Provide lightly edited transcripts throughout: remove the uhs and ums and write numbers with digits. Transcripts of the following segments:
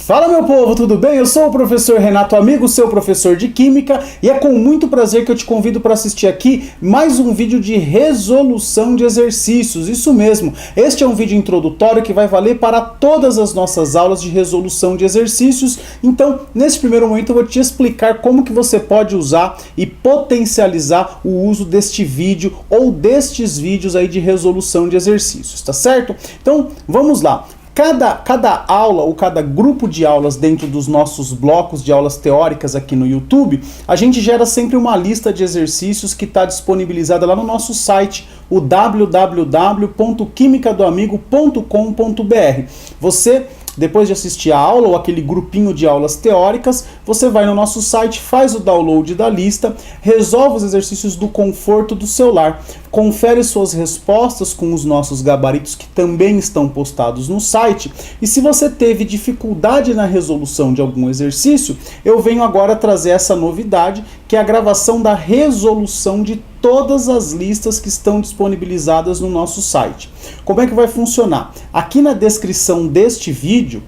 Fala meu povo, tudo bem? Eu sou o professor Renato Amigo, seu professor de Química, e é com muito prazer que eu te convido para assistir aqui mais um vídeo de resolução de exercícios. Isso mesmo, este é um vídeo introdutório que vai valer para todas as nossas aulas de resolução de exercícios. Então, nesse primeiro momento eu vou te explicar como que você pode usar e potencializar o uso deste vídeo ou destes vídeos aí de resolução de exercícios, tá certo? Então, vamos lá. Cada aula ou cada grupo de aulas dentro dos nossos blocos de aulas teóricas aqui no YouTube, a gente gera sempre uma lista de exercícios que está disponibilizada lá no nosso site, o www.quimicadoamigo.com.br. Você, depois de assistir a aula ou aquele grupinho de aulas teóricas, você vai no nosso site, faz o download da lista, resolve os exercícios do conforto do seu lar, confere suas respostas com os nossos gabaritos que também estão postados no site. E se você teve dificuldade na resolução de algum exercício, eu venho agora trazer essa novidade, que é a gravação da resolução de todas as listas que estão disponibilizadas no nosso site. Como é que vai funcionar? Aqui na descrição deste vídeo,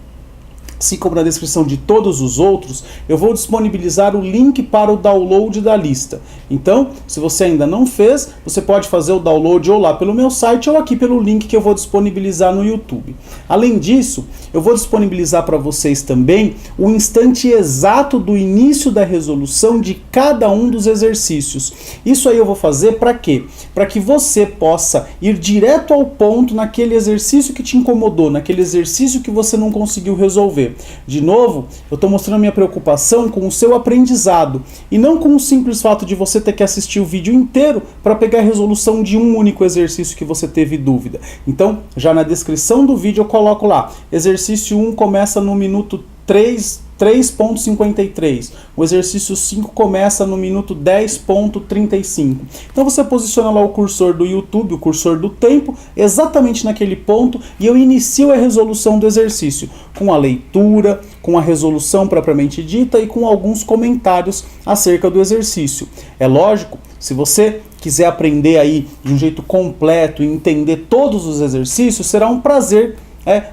assim como na descrição de todos os outros, eu vou disponibilizar o link para o download da lista. Então, se você ainda não fez, você pode fazer o download ou lá pelo meu site ou aqui pelo link que eu vou disponibilizar no YouTube. Além disso, eu vou disponibilizar para vocês também o instante exato do início da resolução de cada um dos exercícios. Isso aí eu vou fazer para quê? Para que você possa ir direto ao ponto naquele exercício que te incomodou, naquele exercício que você não conseguiu resolver. De novo, eu estou mostrando a minha preocupação com o seu aprendizado e não com o simples fato de você ter que assistir o vídeo inteiro para pegar a resolução de um único exercício que você teve dúvida. Então, já na descrição do vídeo eu coloco lá, exercício 1 começa no minuto 3.53, o exercício 5 começa no minuto 10.35. Então você posiciona lá o cursor do YouTube, o cursor do tempo, exatamente naquele ponto, e eu inicio a resolução do exercício, com a leitura, com a resolução propriamente dita e com alguns comentários acerca do exercício. É lógico, se você quiser aprender aí de um jeito completo e entender todos os exercícios, será um prazer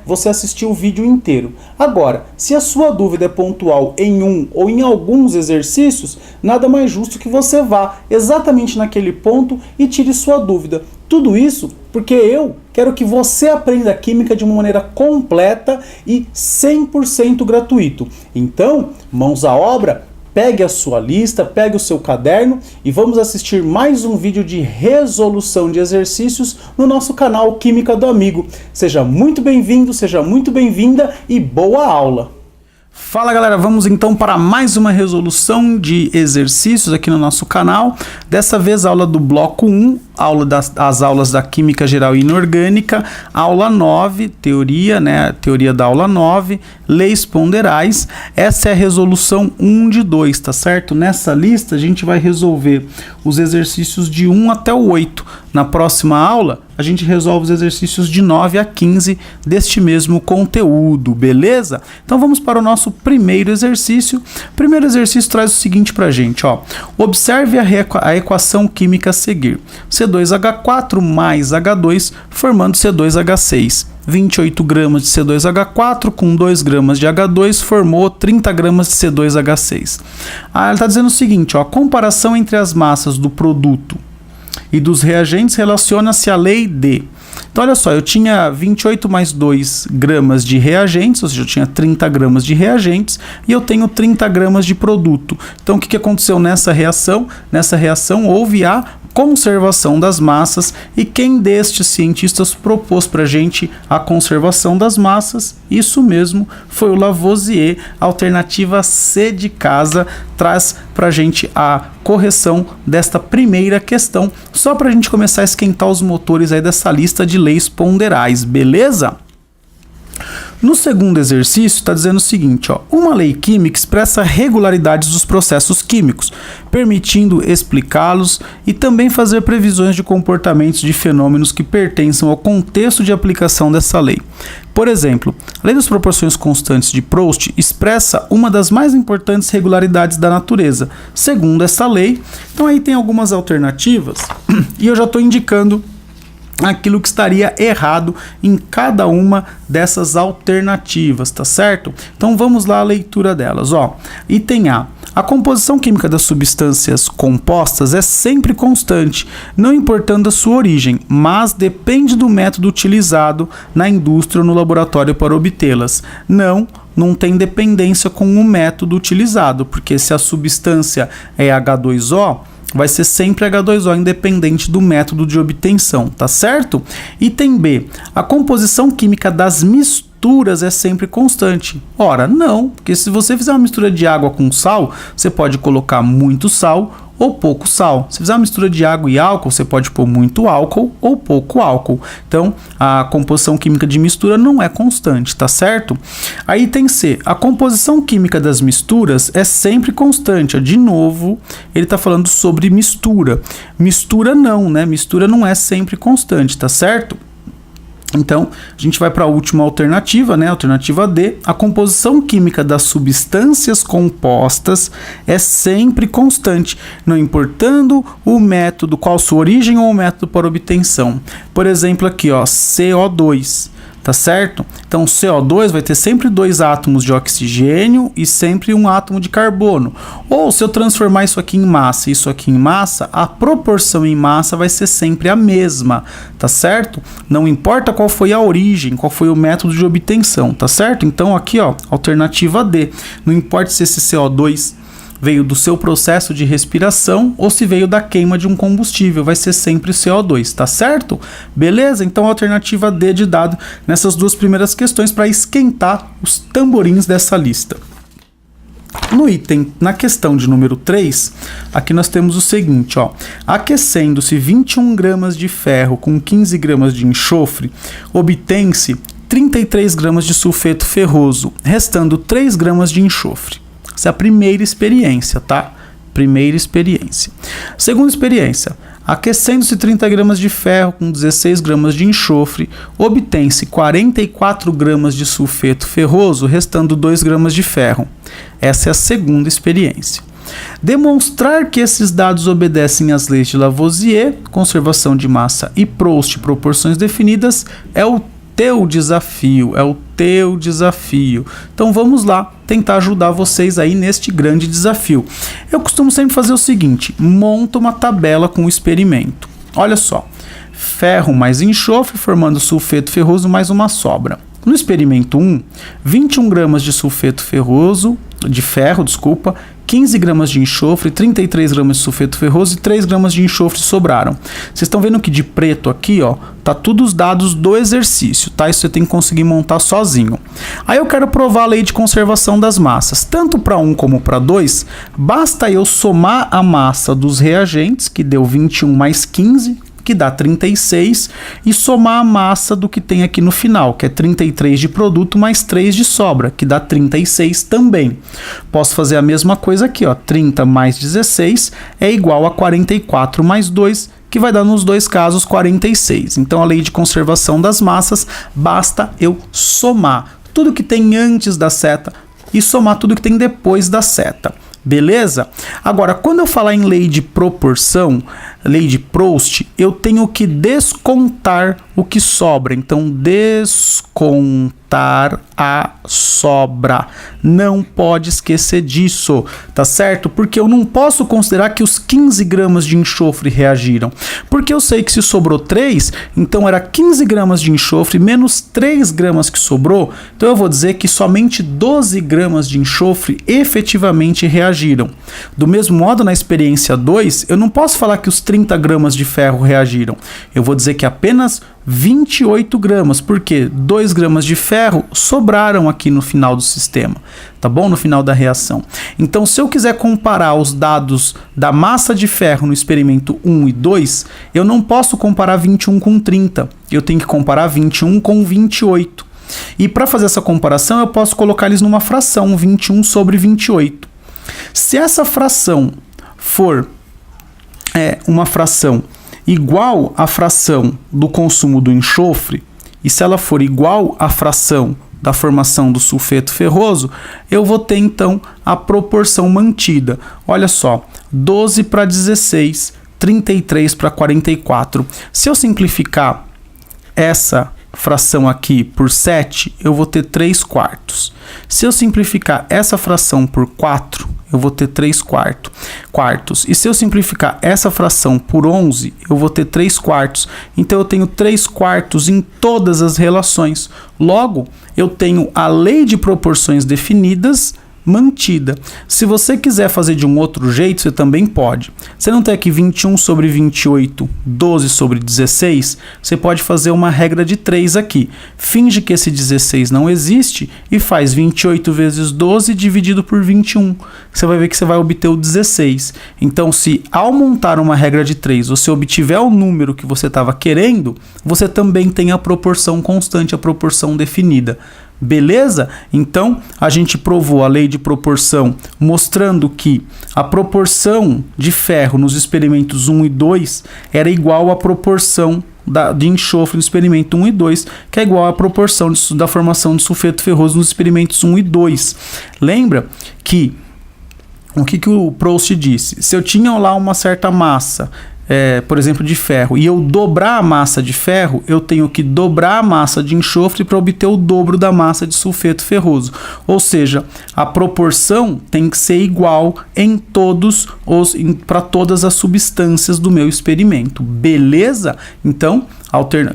você assistir o vídeo inteiro. Agora, se a sua dúvida é pontual em um ou em alguns exercícios, nada mais justo que você vá exatamente naquele ponto e tire sua dúvida. Tudo isso porque eu quero que você aprenda Química de uma maneira completa e 100% gratuito. Então, mãos à obra, pegue a sua lista, pegue o seu caderno e vamos assistir mais um vídeo de resolução de exercícios no nosso canal Química do Amigo. Seja muito bem-vindo, seja muito bem-vinda e boa aula! Fala galera, vamos então para mais uma resolução de exercícios aqui no nosso canal. Dessa vez a aula do bloco 1, as aulas da Química Geral e Inorgânica, aula 9, teoria, teoria da aula 9, leis ponderais. Essa é a resolução 1 de 2, tá certo? Nessa lista a gente vai resolver os exercícios de 1 até o 8. Na próxima aula, a gente resolve os exercícios de 9 a 15 deste mesmo conteúdo, beleza? Então vamos para o nosso primeiro exercício. O primeiro exercício traz o seguinte pra gente, ó. Observe a equação química a seguir. C2H4 mais H2 formando C2H6. 28 gramas de C2H4 com 2 gramas de H2 formou 30 gramas de C2H6. Ela está dizendo o seguinte, ó, a comparação entre as massas do produto e dos reagentes relaciona-se à lei de... Então olha só, eu tinha 28 mais 2 gramas de reagentes, ou seja, eu tinha 30 gramas de reagentes e eu tenho 30 gramas de produto. Então o que aconteceu nessa reação? Nessa reação houve a conservação das massas e quem destes cientistas propôs para a gente a conservação das massas? Isso mesmo, foi o Lavoisier. A alternativa C de casa traz para a gente a correção desta primeira questão, só para a gente começar a esquentar os motores aí dessa lista de leis ponderais, beleza? No segundo exercício está dizendo o seguinte, ó, uma lei química expressa regularidades dos processos químicos, permitindo explicá-los e também fazer previsões de comportamentos de fenômenos que pertençam ao contexto de aplicação dessa lei. Por exemplo, a lei das proporções constantes de Proust expressa uma das mais importantes regularidades da natureza, segundo essa lei. Então aí tem algumas alternativas e eu já estou indicando aquilo que estaria errado em cada uma dessas alternativas, tá certo? Então vamos lá à leitura delas, ó. Item A. A composição química das substâncias compostas é sempre constante, não importando a sua origem, mas depende do método utilizado na indústria ou no laboratório para obtê-las. Não tem dependência com o método utilizado, porque se a substância é H2O, vai ser sempre H2O, independente do método de obtenção, tá certo? Item B. A composição química das misturas é sempre constante. Ora, não, porque se você fizer uma mistura de água com sal, você pode colocar muito sal ou pouco sal. Se fizer uma mistura de água e álcool, você pode pôr muito álcool ou pouco álcool. Então, a composição química de mistura não é constante, tá certo? Aí tem C. A composição química das misturas é sempre constante. De novo, ele está falando sobre mistura. Mistura não, né? Mistura não é sempre constante, tá certo? Então, a gente vai para a última alternativa, né? Alternativa D. A composição química das substâncias compostas é sempre constante, não importando o método, qual sua origem ou o método para obtenção. Por exemplo, aqui, ó, CO2. Tá certo? Então, CO2 vai ter sempre 2 átomos de oxigênio e sempre um átomo de carbono. Ou, se eu transformar isso aqui em massa e isso aqui em massa, a proporção em massa vai ser sempre a mesma, tá certo? Não importa qual foi a origem, qual foi o método de obtenção, tá certo? Então, aqui, ó, alternativa D. Não importa se esse CO2 veio do seu processo de respiração ou se veio da queima de um combustível, vai ser sempre CO2, tá certo? Beleza? Então a alternativa D de dado nessas duas primeiras questões para esquentar os tamborins dessa lista. No item, na questão de número 3, aqui nós temos o seguinte, ó. Aquecendo-se 21 gramas de ferro com 15 gramas de enxofre, obtém-se 33 gramas de sulfeto ferroso, restando 3 gramas de enxofre. Essa é a primeira experiência, tá? Primeira experiência. Segunda experiência. Aquecendo-se 30 gramas de ferro com 16 gramas de enxofre, obtém-se 44 gramas de sulfeto ferroso, restando 2 gramas de ferro. Essa é a segunda experiência. Demonstrar que esses dados obedecem às leis de Lavoisier, conservação de massa e Proust, proporções definidas, é o teu desafio, Então vamos lá tentar ajudar vocês aí neste grande desafio. Eu costumo sempre fazer o seguinte, monto uma tabela com o experimento. Olha só, ferro mais enxofre formando sulfeto ferroso mais uma sobra. No experimento 1, 21 gramas de sulfeto ferroso, de ferro, 15 gramas de enxofre, 33 gramas de sulfeto ferroso e 3 gramas de enxofre sobraram. Vocês estão vendo que de preto aqui, ó, tá tudo os dados do exercício, tá? Isso você tem que conseguir montar sozinho. Aí eu quero provar a lei de conservação das massas. Tanto para 1 como para 2, basta eu somar a massa dos reagentes, que deu 21 mais 15, que dá 36, e somar a massa do que tem aqui no final, que é 33 de produto mais 3 de sobra, que dá 36 também. Posso fazer a mesma coisa aqui, ó, 30 mais 16 é igual a 44 mais 2, que vai dar nos dois casos 46. Então a lei de conservação das massas, basta eu somar tudo que tem antes da seta e somar tudo que tem depois da seta. Beleza? Agora, quando eu falar em lei de proporção, lei de Proust, eu tenho que descontar o que sobra. Então, descontar a sobra. Não pode esquecer disso, tá certo? Porque eu não posso considerar que os 15 gramas de enxofre reagiram. Porque eu sei que se sobrou 3, então era 15 gramas de enxofre menos 3 gramas que sobrou. Então eu vou dizer que somente 12 gramas de enxofre efetivamente reagiram. Do mesmo modo, na experiência 2, eu não posso falar que os 30 gramas de ferro reagiram. Eu vou dizer que apenas 28 gramas, porque 2 gramas de ferro sobraram aqui no final do sistema, tá bom? No final da reação. Então, se eu quiser comparar os dados da massa de ferro no experimento 1 e 2, eu não posso comparar 21 com 30, eu tenho que comparar 21 com 28. E para fazer essa comparação, eu posso colocar eles numa fração, 21 sobre 28. Se essa fração for uma fração igual à fração do consumo do enxofre, e se ela for igual à fração da formação do sulfeto ferroso, eu vou ter então a proporção mantida. Olha só, 12 para 16, 33 para 44. Se eu simplificar essa fração aqui por 7, eu vou ter 3/4. Se eu simplificar essa fração por 4, eu vou ter 3/4. E se eu simplificar essa fração por 11, eu vou ter 3/4. Então eu tenho 3/4 em todas as relações. Logo, eu tenho a lei de proporções definidas mantida. Se você quiser fazer de um outro jeito, você também pode. Você não tem aqui 21 sobre 28, 12 sobre 16? Você pode fazer uma regra de 3 aqui. Finge que esse 16 não existe e faz 28 vezes 12 dividido por 21. Você vai ver que você vai obter o 16. Então, se ao montar uma regra de 3, você obtiver o número que você estava querendo, você também tem a proporção constante, a proporção definida. Beleza? Então, a gente provou a lei de proporção mostrando que a proporção de ferro nos experimentos 1 e 2 era igual à proporção de enxofre no experimento 1 e 2, que é igual à proporção da formação de sulfeto ferroso nos experimentos 1 e 2. Lembra que o que o Proust disse? Se eu tinha lá uma certa massa, por exemplo, de ferro, e eu dobrar a massa de ferro, eu tenho que dobrar a massa de enxofre para obter o dobro da massa de sulfeto ferroso. Ou seja, a proporção tem que ser igual para todas as substâncias do meu experimento. Beleza? Então,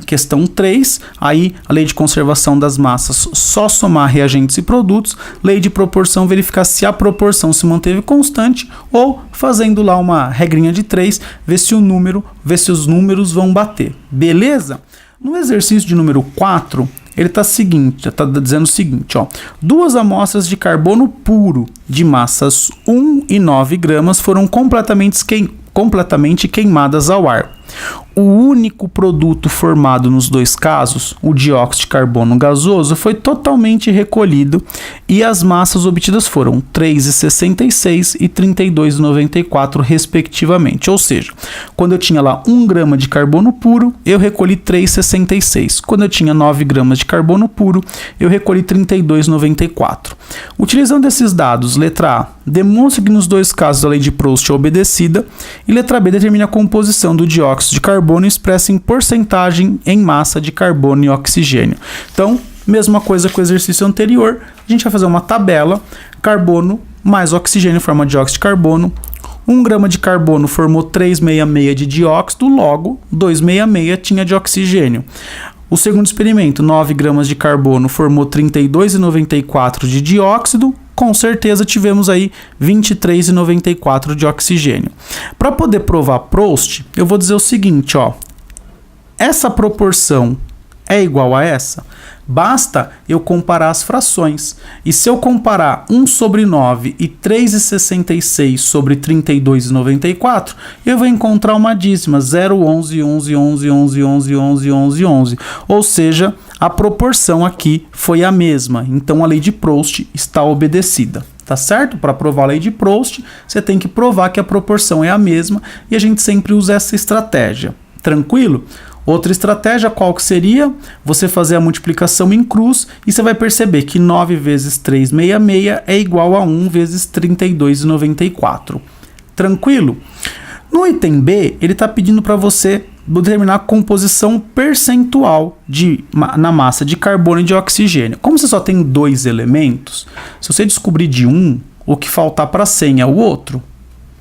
questão 3, aí a lei de conservação das massas, só somar reagentes e produtos, lei de proporção, verificar se a proporção se manteve constante ou fazendo lá uma regrinha de 3, ver se os números vão bater. Beleza? No exercício de número 4, ele está dizendo o seguinte, ó: 2 amostras de carbono puro de massas 1 e 9 gramas foram completamente queimadas ao ar. O único produto formado nos dois casos, o dióxido de carbono gasoso, foi totalmente recolhido e as massas obtidas foram 3,66 e 32,94 respectivamente. Ou seja, quando eu tinha lá 1 grama de carbono puro, eu recolhi 3,66. Quando eu tinha 9 gramas de carbono puro, eu recolhi 32,94. Utilizando esses dados, letra A, demonstra que nos dois casos a lei de Proust é obedecida, e letra B, determina a composição do dióxido de carbono expressa em porcentagem em massa de carbono e oxigênio. Então, mesma coisa que o exercício anterior, a gente vai fazer uma tabela: carbono mais oxigênio forma dióxido de carbono. 1 grama de carbono formou 366 de dióxido, logo 266 tinha de oxigênio. O segundo experimento, 9 gramas de carbono formou 32,94 de dióxido, com certeza tivemos aí 23,94 de oxigênio. Para poder provar Proust, eu vou dizer o seguinte, ó: essa proporção é igual a essa? Basta eu comparar as frações. E se eu comparar 1 sobre 9 e 3,66 sobre 32,94, eu vou encontrar uma dízima, 0,11, 11, 11, 11, 11, 11, 11, 11. Ou seja, a proporção aqui foi a mesma. Então a lei de Proust está obedecida. Tá certo? Para provar a lei de Proust, você tem que provar que a proporção é a mesma, e a gente sempre usa essa estratégia. Tranquilo? Outra estratégia, qual que seria? Você fazer a multiplicação em cruz e você vai perceber que 9 vezes 366 é igual a 1 vezes 32,94. Tranquilo? No item B, ele está pedindo para você determinar a composição percentual na massa de carbono e de oxigênio. Como você só tem 2 elementos, se você descobrir de um, o que faltar para 100 é o outro.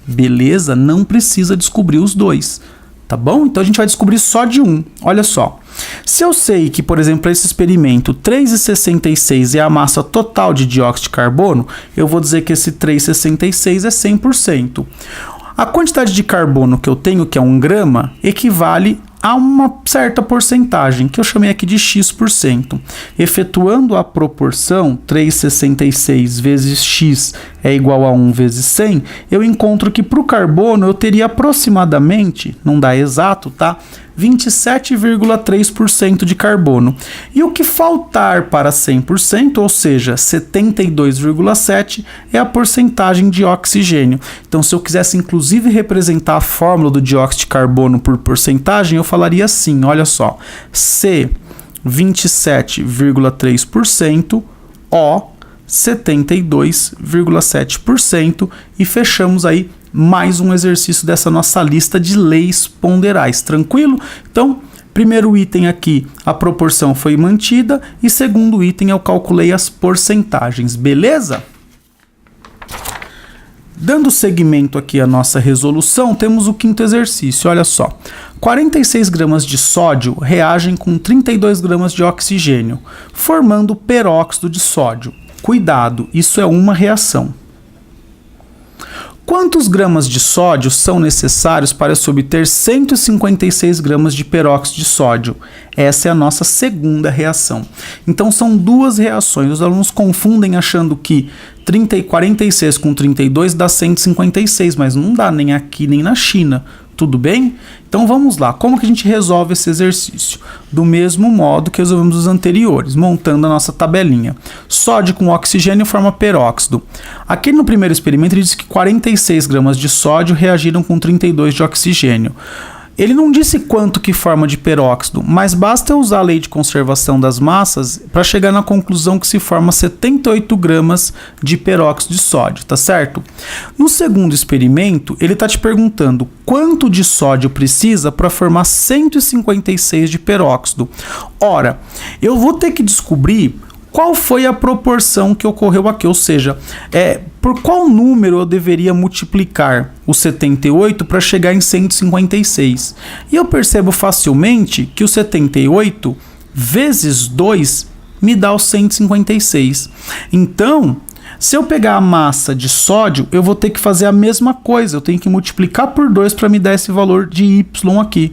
Beleza? Não precisa descobrir os 2. Tá bom? Então a gente vai descobrir só de um. Olha só. Se eu sei que, por exemplo, para esse experimento 3,66 é a massa total de dióxido de carbono, eu vou dizer que esse 3,66 é 100%. A quantidade de carbono que eu tenho, que é 1 grama, equivale a uma certa porcentagem, que eu chamei aqui de X%. Efetuando a proporção, 3,66 vezes X é igual a 1 vezes 100, eu encontro que para o carbono eu teria aproximadamente, não dá exato, tá? 27,3% de carbono. E o que faltar para 100%, ou seja, 72,7%, é a porcentagem de oxigênio. Então, se eu quisesse inclusive representar a fórmula do dióxido de carbono por porcentagem, eu falaria assim, olha só, C 27,3%, O 72,7%, e fechamos aí mais um exercício dessa nossa lista de leis ponderais, tranquilo? Então, Primeiro item aqui, a proporção foi mantida, e segundo item eu calculei as porcentagens, beleza? Dando seguimento aqui à nossa resolução, temos o quinto exercício, olha só. 46 gramas de sódio reagem com 32 gramas de oxigênio, formando peróxido de sódio. Cuidado, isso é uma reação. Quantos gramas de sódio são necessários para se obter 156 gramas de peróxido de sódio? Essa é a nossa segunda reação. Então são duas reações. Os alunos confundem achando que 46 com 32 dá 156, mas não dá nem aqui nem na China. Tudo bem? Então vamos lá. Como que a gente resolve esse exercício? Do mesmo modo que resolvemos os anteriores, montando a nossa tabelinha. Sódio com oxigênio forma peróxido. Aqui no primeiro experimento ele disse que 46 gramas de sódio reagiram com 32 de oxigênio. Ele não disse quanto que forma de peróxido, mas basta eu usar a lei de conservação das massas para chegar na conclusão que se forma 78 gramas de peróxido de sódio, tá certo? No segundo experimento, ele está te perguntando quanto de sódio precisa para formar 156 de peróxido. Ora, eu vou ter que descobrir qual foi a proporção que ocorreu aqui, ou seja, por qual número eu deveria multiplicar o 78 para chegar em 156? E eu percebo facilmente que o 78 vezes 2 me dá o 156. Então, se eu pegar a massa de sódio, eu vou ter que fazer a mesma coisa, eu tenho que multiplicar por 2 para me dar esse valor de Y aqui.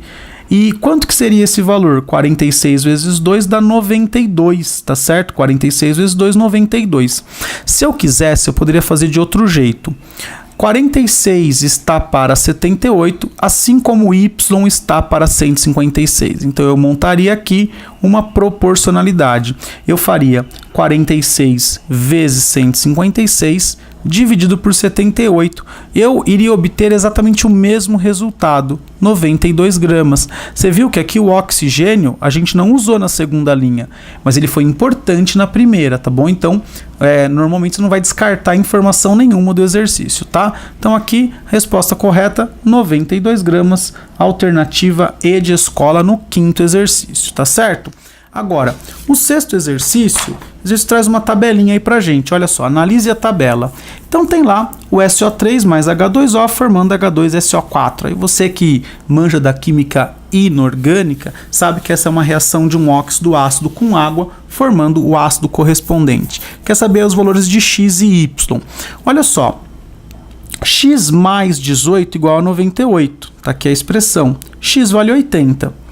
E quanto que seria esse valor? 46 vezes 2 dá 92, tá certo? 46 vezes 2, 92. Se eu quisesse, eu poderia fazer de outro jeito. 46 está para 78, assim como y está para 156. Então eu montaria aqui uma proporcionalidade. Eu faria 46 vezes 156 dividido por 78. Eu iria obter exatamente o mesmo resultado, 92 gramas. Você viu que aqui o oxigênio a gente não usou na segunda linha, mas ele foi importante na primeira, tá bom? Então, normalmente você não vai descartar informação nenhuma do exercício, tá? Então aqui, resposta correta, 92 gramas, alternativa E de escola no quinto exercício, tá certo? Agora, o sexto exercício traz uma tabelinha aí pra gente, olha só, analise a tabela. Então tem lá o SO3 mais H2O formando H2SO4. Aí você que manja da química inorgânica sabe que essa é uma reação de um óxido ácido com água formando o ácido correspondente. Quer saber os valores de X e Y? Olha só, X mais 18 igual a 98, tá aqui a expressão. X vale 80.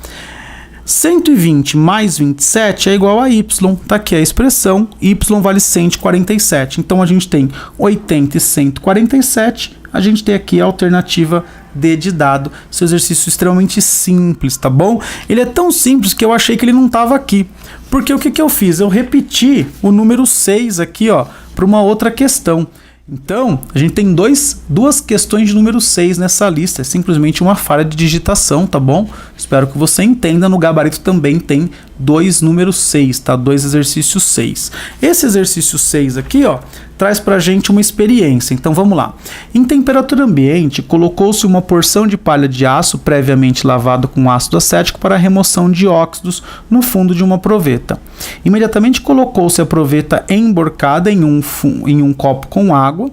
120 mais 27 é igual a y, tá aqui a expressão, y vale 147. Então a gente tem 80 e 147, a gente tem aqui a alternativa D de dado. Esse exercício extremamente simples, tá bom? Ele é tão simples que eu achei que ele não estava aqui. Porque o que eu fiz? Eu repeti o número 6 aqui, ó, para uma outra questão. Então, a gente tem duas questões de número 6 nessa lista, é simplesmente uma falha de digitação, tá bom? Espero que você entenda, no gabarito também tem 2 números 6, tá? 2 exercícios 6. Esse exercício 6 aqui, ó, traz pra gente uma experiência, então vamos lá. Em temperatura ambiente, colocou-se uma porção de palha de aço previamente lavado com ácido acético para a remoção de óxidos no fundo de uma proveta. Imediatamente colocou-se a proveta emborcada em um copo com água.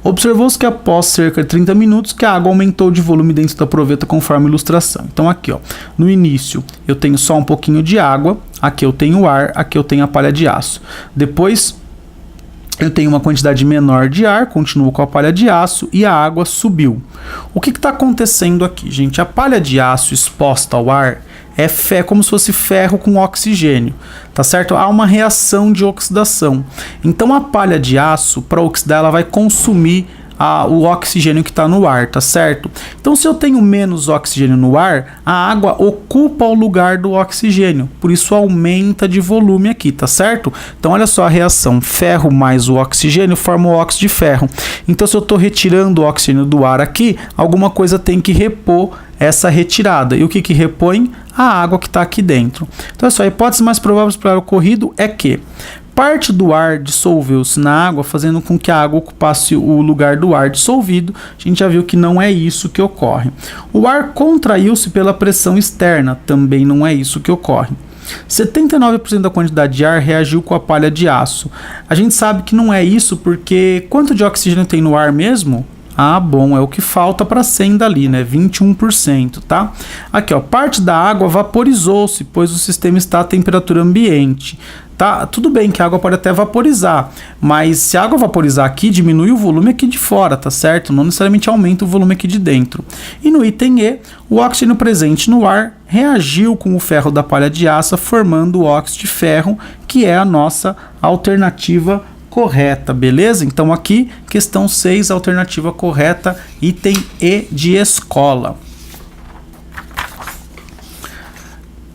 Observou-se que após cerca de 30 minutos que a água aumentou de volume dentro da proveta conforme a ilustração. Então aqui, ó, no início eu tenho só um pouquinho de água, aqui eu tenho ar, aqui eu tenho a palha de aço. Depois eu tenho uma quantidade menor de ar, continuo com a palha de aço e a água subiu. O que está acontecendo aqui, gente? A palha de aço exposta ao ar é como se fosse ferro com oxigênio, tá certo? Há uma reação de oxidação. Então a palha de aço, para oxidar, ela vai consumir o oxigênio que está no ar, tá certo? Então se eu tenho menos oxigênio no ar, a água ocupa o lugar do oxigênio, por isso aumenta de volume aqui, tá certo? Então olha só a reação, ferro mais o oxigênio forma o óxido de ferro. Então se eu estou retirando o oxigênio do ar aqui, alguma coisa tem que repor essa retirada. E o que repõe? A água que está aqui dentro. Então é só, a hipótese mais provável para o ocorrido é que parte do ar dissolveu-se na água, fazendo com que a água ocupasse o lugar do ar dissolvido. A gente já viu que não é isso que ocorre. O ar contraiu-se pela pressão externa, também não é isso que ocorre. 79% da quantidade de ar reagiu com a palha de aço. A gente sabe que não é isso porque quanto de oxigênio tem no ar mesmo? Ah, bom, é o que falta para 100 dali, né? 21%, tá? Aqui, ó, parte da água vaporizou-se, pois o sistema está a temperatura ambiente. Tá, tudo bem que a água pode até vaporizar, mas se a água vaporizar aqui, diminui o volume aqui de fora, tá certo? Não necessariamente aumenta o volume aqui de dentro. E no item E, o oxigênio presente no ar reagiu com o ferro da palha de aço, formando o óxido de ferro, que é a nossa alternativa correta, beleza? Então aqui, questão 6, alternativa correta, item E de escola.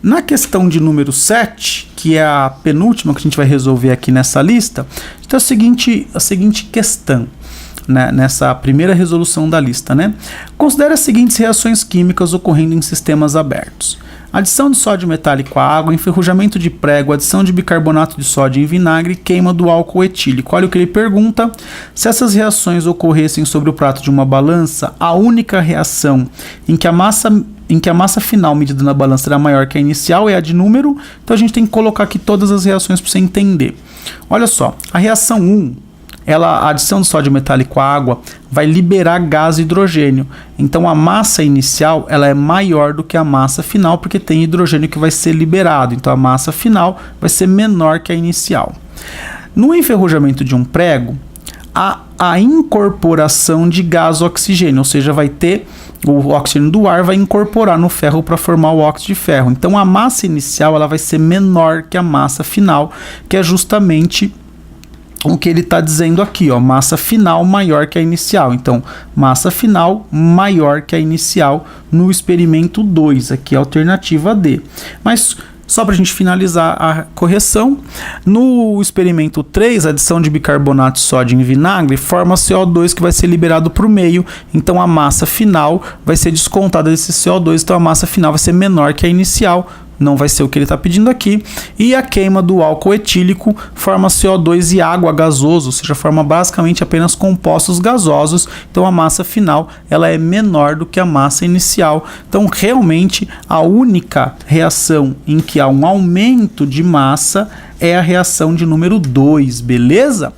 Na questão de número 7, que é a penúltima que a gente vai resolver aqui nessa lista, então a seguinte questão, né, nessa primeira resolução da lista, né? Considere as seguintes reações químicas ocorrendo em sistemas abertos. Adição de sódio metálico à água, enferrujamento de prego, adição de bicarbonato de sódio em vinagre, queima do álcool etílico. Olha o que ele pergunta: se essas reações ocorressem sobre o prato de uma balança, a única reação em que a massa final medida na balança era maior que a inicial é a de número. Então a gente tem que colocar aqui todas as reações para você entender. Olha só, a reação 1, a adição de sódio metálico à água vai liberar gás hidrogênio. Então a massa inicial ela é maior do que a massa final, porque tem hidrogênio que vai ser liberado. Então a massa final vai ser menor que a inicial. No enferrujamento de um prego, a incorporação de gás oxigênio, ou seja, vai ter o oxigênio do ar vai incorporar no ferro para formar o óxido de ferro. Então a massa inicial ela vai ser menor que a massa final, que é justamente o que ele está dizendo aqui, ó, massa final maior que a inicial. Então, massa final maior que a inicial no experimento 2, aqui é a alternativa D. Mas só para a gente finalizar a correção, no experimento 3, a adição de bicarbonato de sódio em vinagre forma CO2 que vai ser liberado para o meio, então a massa final vai ser descontada desse CO2, então a massa final vai ser menor que a inicial, não vai ser o que ele está pedindo aqui. E a queima do álcool etílico forma CO2 e água gasoso, ou seja, forma basicamente apenas compostos gasosos, então a massa final ela é menor do que a massa inicial. Então realmente a única reação em que há um aumento de massa é a reação de número 2, beleza?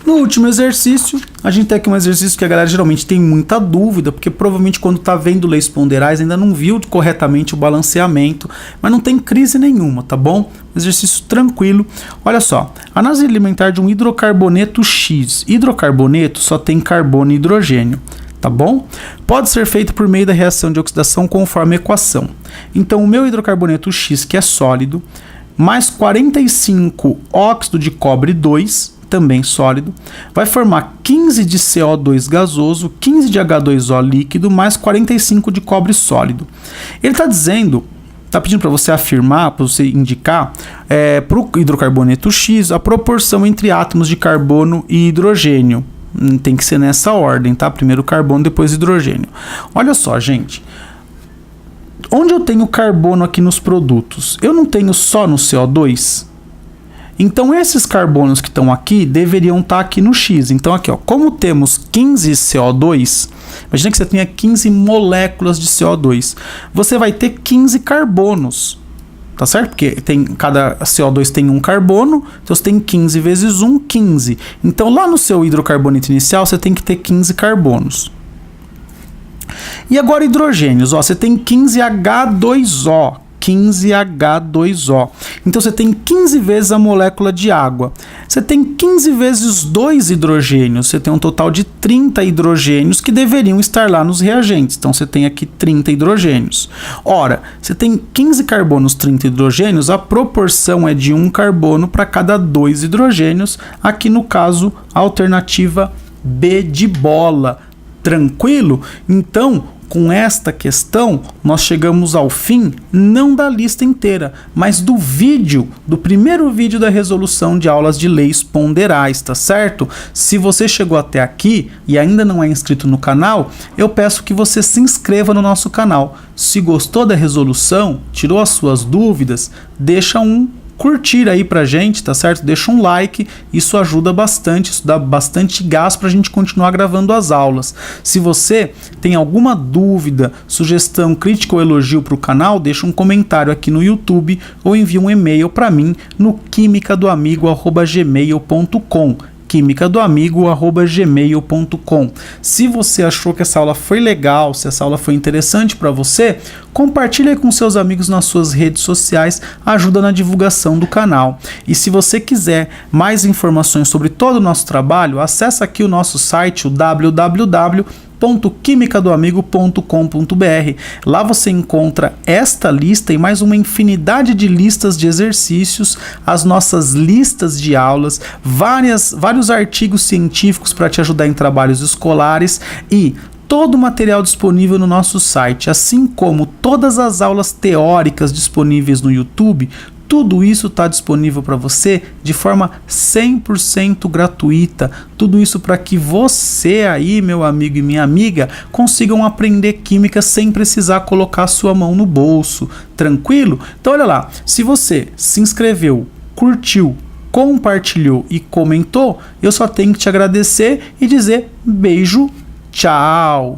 No último exercício, a gente tem aqui um exercício que a galera geralmente tem muita dúvida, porque provavelmente quando está vendo leis ponderais ainda não viu corretamente o balanceamento, mas não tem crise nenhuma, tá bom? Exercício tranquilo. Olha só, análise alimentar de um hidrocarboneto X. Hidrocarboneto só tem carbono e hidrogênio, tá bom? Pode ser feito por meio da reação de oxidação conforme a equação. Então o meu hidrocarboneto X, que é sólido, mais 45 óxido de cobre 2, também sólido, vai formar 15 de CO2 gasoso, 15 de H2O líquido, mais 45 de cobre sólido. Ele está dizendo, está pedindo para você afirmar, para você indicar, para o hidrocarboneto X, a proporção entre átomos de carbono e hidrogênio. Tem que ser nessa ordem, tá? Primeiro carbono, depois hidrogênio. Olha só, gente. Onde eu tenho carbono aqui nos produtos? Eu não tenho só no CO2? Então esses carbonos que estão aqui deveriam estar aqui no X. Então aqui, ó, como temos 15 CO2, imagina que você tenha 15 moléculas de CO2, você vai ter 15 carbonos, tá certo? Porque cada CO2 tem um carbono, então você tem 15 vezes 1, 15. Então lá no seu hidrocarboneto inicial você tem que ter 15 carbonos. E agora hidrogênios, ó, você tem 15 H2O. 15 H2O. Então você tem 15 vezes a molécula de água. Você tem 15 vezes 2 hidrogênios. Você tem um total de 30 hidrogênios que deveriam estar lá nos reagentes. Então você tem aqui 30 hidrogênios. Ora, você tem 15 carbonos, 30 hidrogênios, a proporção é de 1 carbono para cada 2 hidrogênios. Aqui no caso, a alternativa B de bola. Tranquilo? Então, com esta questão, nós chegamos ao fim, não da lista inteira, mas do vídeo, do primeiro vídeo da resolução de aulas de leis ponderais, tá certo? Se você chegou até aqui e ainda não é inscrito no canal, eu peço que você se inscreva no nosso canal. Se gostou da resolução, tirou as suas dúvidas, deixa um curtir aí pra gente, tá certo? Deixa um like, isso ajuda bastante, isso dá bastante gás pra gente continuar gravando as aulas. Se você tem alguma dúvida, sugestão, crítica ou elogio pro canal, deixa um comentário aqui no YouTube ou envia um e-mail pra mim no quimicadoamigo@gmail.com. quimicadoamigo@gmail.com. Se você achou que essa aula foi legal, se essa aula foi interessante para você, compartilhe com seus amigos nas suas redes sociais, ajuda na divulgação do canal. E se você quiser mais informações sobre todo o nosso trabalho, acessa aqui o nosso site, o www.quimicadoamigo.com.br. Lá você encontra esta lista e mais uma infinidade de listas de exercícios, as nossas listas de aulas, vários artigos científicos para te ajudar em trabalhos escolares e todo o material disponível no nosso site, assim como todas as aulas teóricas disponíveis no YouTube. Tudo isso está disponível para você de forma 100% gratuita. Tudo isso para que você aí, meu amigo e minha amiga, consigam aprender química sem precisar colocar sua mão no bolso. Tranquilo? Então olha lá, se você se inscreveu, curtiu, compartilhou e comentou, eu só tenho que te agradecer e dizer beijo, tchau!